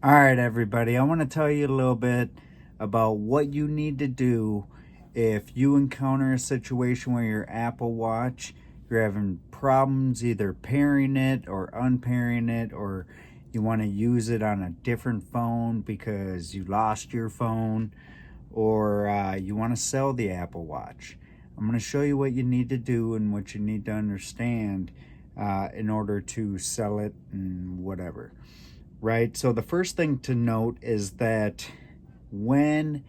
All right, everybody, I want to tell you a little bit about what you need to do if you encounter a situation where your Apple Watch, you're having problems either pairing it or unpairing it, or you want to use it on a different phone because you lost your phone, or you want to sell the Apple Watch. I'm going to show you what you need to do and what you need to understand in order to sell it and whatever. Right? So the first thing to note is that when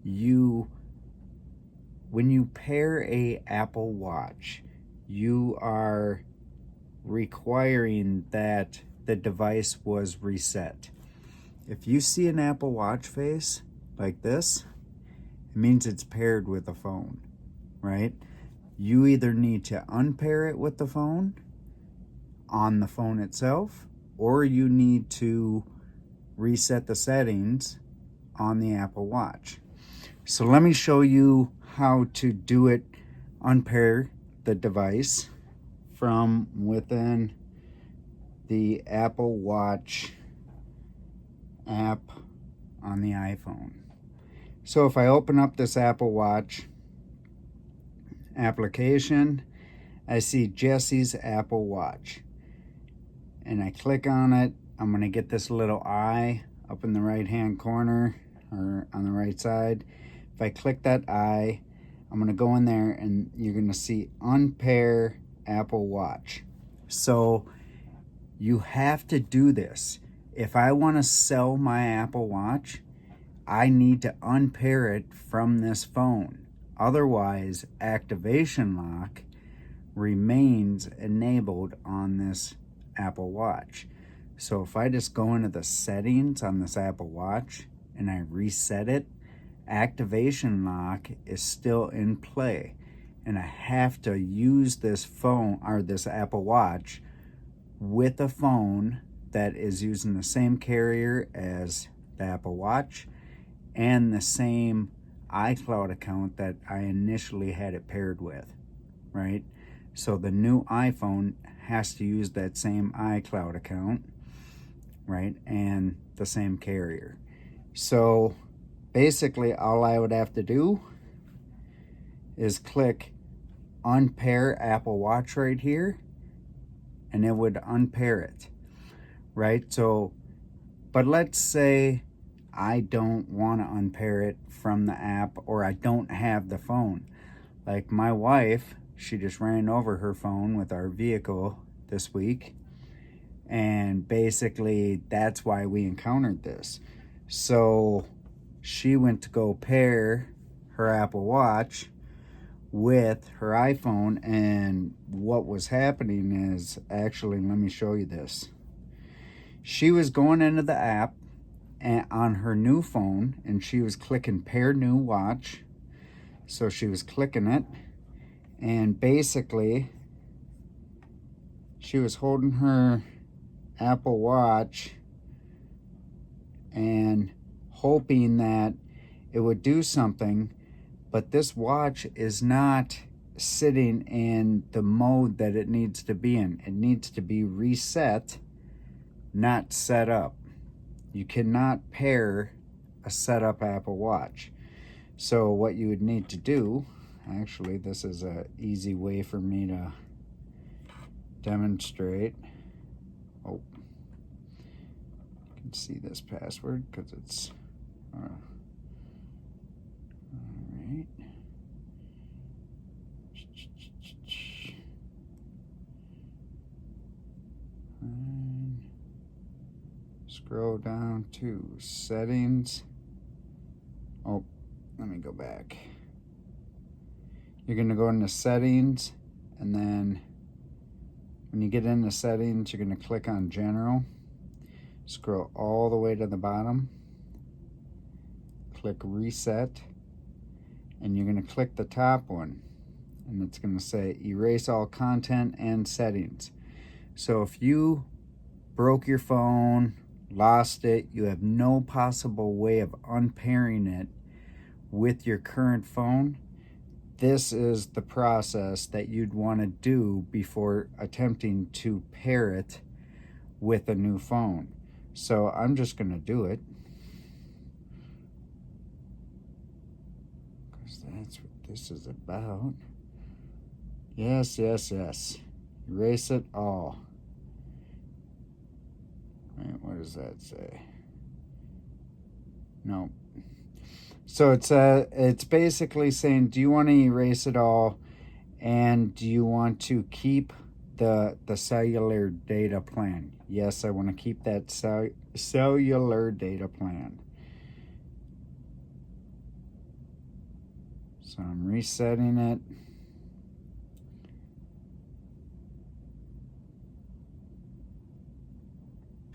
you pair a Apple Watch, you are requiring that the device was reset. If you see an Apple Watch face like this, it means it's paired with a phone, right? You either need to unpair it with the phone on the phone itself, or you need to reset the settings on the Apple Watch. So let me show you how to do it, unpair the device from within the Apple Watch app on the iPhone. So if I open up this Apple Watch application, I see Jesse's Apple Watch. And I click on it, I'm going to get this little eye up in the right hand corner or on the right side. If I click that eye, I'm going to go in there and you're going to see Unpair Apple Watch. So you have to do this. If I want to sell my Apple Watch, I need to unpair it from this phone. Otherwise, activation lock remains enabled on this Apple Watch. So if I just go into the settings on this Apple Watch and I reset it, activation lock is still in play, and I have to use this phone or this Apple Watch with a phone that is using the same carrier as the Apple Watch and the same iCloud account that I initially had it paired with, right? So the new iPhone has to use that same iCloud account, right? And the same carrier. So basically all I would have to do is click Unpair Apple Watch right here, and it would unpair it, right? So, but let's say I don't want to unpair it from the app, or I don't have the phone. Like my wife, she just ran over her phone with our vehicle this week, and basically that's why we encountered this. So she went to go pair her Apple Watch with her iPhone, and what was happening is, actually, let me show you this. She was going into the app and on her new phone, and she was clicking pair new watch. So she was clicking it, and basically she was holding her Apple Watch and hoping that it would do something, but this watch is not sitting in the mode that it needs to be in. It needs to be reset, not set up. You cannot pair a set up Apple Watch. So what you would need to do, actually this is an easy way for me to demonstrate. Oh, you can see this password because it's all right. And scroll down to settings. Oh, let me go back. You're going to go into settings, and then when you get into settings, you're going to click on general, scroll all the way to the bottom, click reset, and you're going to click the top one, and it's going to say erase all content and settings. So if you broke your phone, lost it, you have no possible way of unpairing it with your current phone, this is the process that you'd want to do before attempting to pair it with a new phone. So I'm just going to do it. Because that's what this is about. Yes, yes, yes. Erase it all. Wait, what does that say? No. So it's basically saying, do you want to erase it all, and do you want to keep the cellular data plan? Yes, I want to keep that cellular data plan. So I'm resetting it.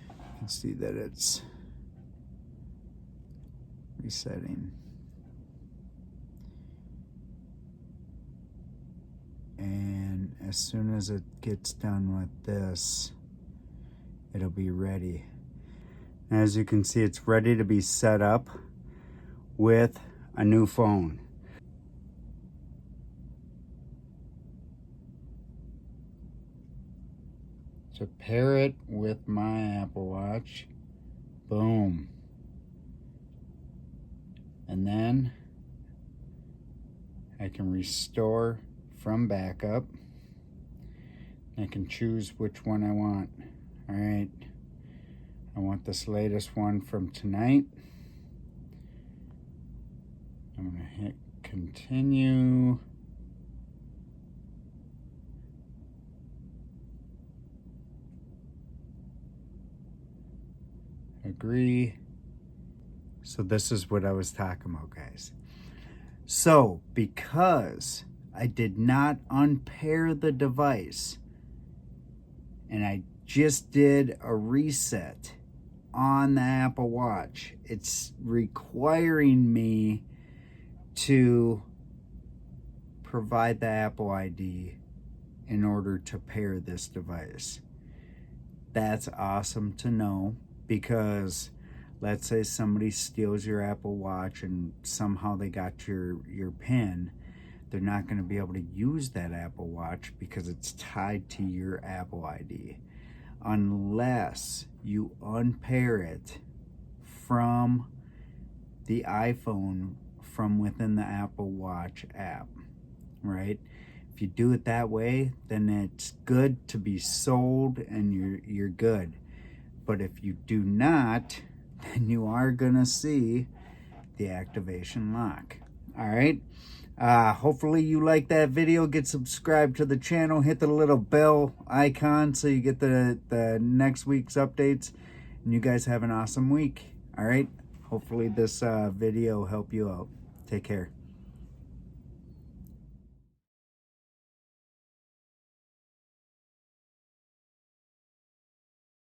You can see that it's resetting. And as soon as it gets done with this, it'll be ready. As you can see, it's ready to be set up with a new phone. To pair it with my Apple Watch, boom. And then I can restore from backup. I can choose which one I want. All right, I want this latest one from tonight. I'm gonna hit continue. Agree. So this is what I was talking about, guys. So because I did not unpair the device and I just did a reset on the Apple Watch, it's requiring me to provide the Apple ID in order to pair this device. That's awesome to know, because let's say somebody steals your Apple Watch and somehow they got your PIN. They're not going to be able to use that Apple Watch because it's tied to your Apple ID, unless you unpair it from the iPhone from within the Apple Watch app, right? If you do it that way, then it's good to be sold and you're good. But if you do not, then you are gonna see the activation lock. All right. Hopefully you like that video. Get subscribed to the channel. Hit the little bell icon so you get the next week's updates. And you guys have an awesome week. All right. Hopefully this video helped you out. Take care.